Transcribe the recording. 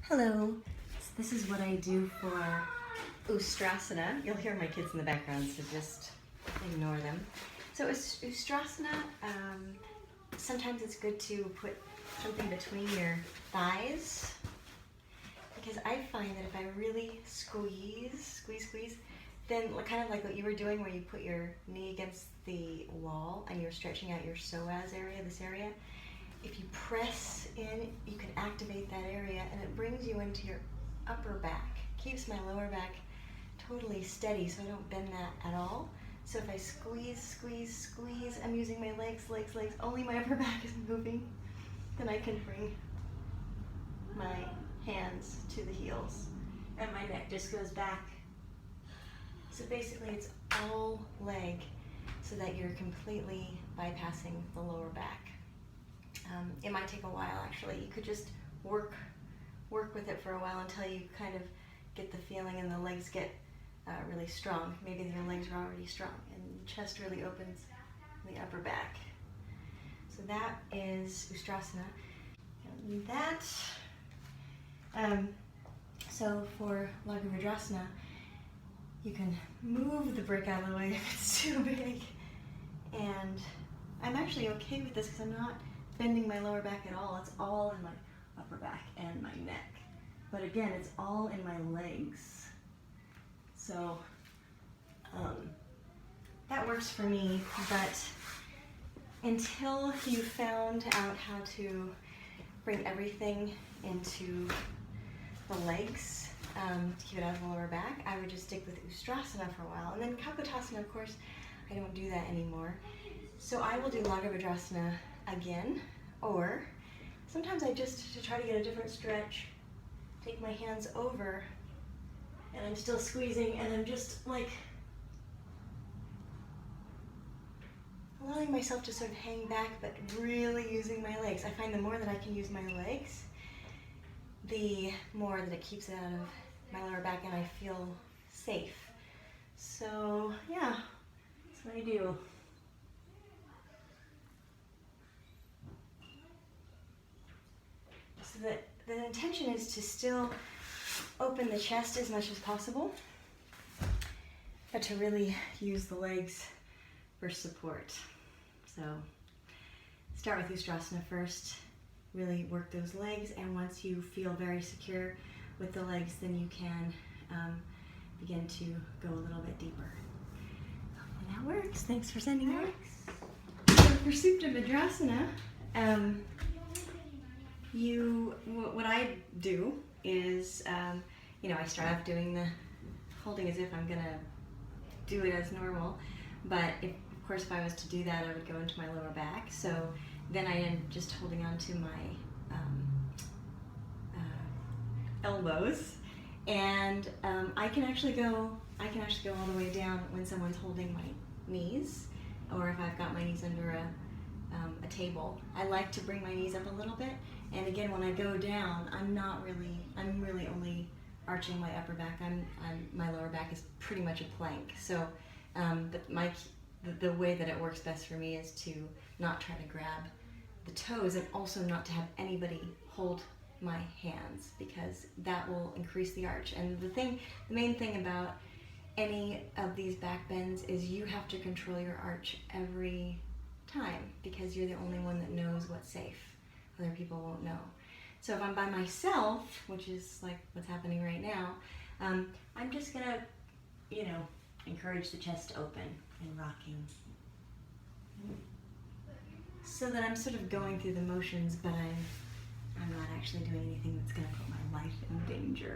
Hello, so this is what I do for Ustrasana. You'll hear my kids in the background, so just ignore them. So Ustrasana, sometimes it's good to put something between your thighs, because I find that if I really squeeze, then kind of like what you were doing where you put your knee against the wall and you're stretching out your psoas area, this area, if you press in, you can activate that area and it brings you into your upper back. Keeps my lower back totally steady so I don't bend that at all. So if I squeeze, I'm using my legs, only my upper back is moving, then I can bring my hands to the heels and my neck just goes back. So basically it's all leg so that you're completely bypassing the lower back. It might take a while actually. You could just work with it for a while until you kind of get the feeling and the legs get really strong. Maybe your legs are already strong and the chest really opens in the upper back. So that is Ustrasana. And that, so for Lagavajrasana, you can move the brick out of the way if it's too big. And I'm actually okay with this because I'm not bending my lower back at all. It's all in my upper back and my neck. But again, it's all in my legs. So that works for me, but until you found out how to bring everything into the legs to keep it out of the lower back, I would just stick with Ustrasana for a while. And then Kapotasana, of course, I don't do that anymore. So I will do Lagavajrasana again, or sometimes I just, to try to get a different stretch, take my hands over and I'm still squeezing and I'm just like allowing myself to sort of hang back but really using my legs. I find the more that I can use my legs, the more that it keeps it out of my lower back and I feel safe. So yeah, that's what I do. So the intention is to still open the chest as much as possible, but to really use the legs for support. So start with Ustrasana first, really work those legs, and once you feel very secure with the legs, then you can begin to go a little bit deeper. Hopefully that works. Thanks for sending it. So for Supta Vajrasana, what I do is, I start off doing the holding as if I'm gonna do it as normal, but of course if I was to do that I would go into my lower back, so then I am just holding on to my elbows, and I can actually go all the way down when someone's holding my knees, or if I've got my knees under a table. I like to bring my knees up a little bit, and again when I go down I'm really only arching my upper back. My lower back is pretty much a plank. So but the way that it works best for me is to not try to grab the toes, and also not to have anybody hold my hands, because that will increase the arch. And the main thing about any of these back bends is you have to control your arch every time, because you're the only one that knows what's safe. Other people won't know. So if I'm by myself, which is like what's happening right now, I'm just gonna, encourage the chest to open and rocking, so that I'm sort of going through the motions, but I'm not actually doing anything that's gonna put my life in danger.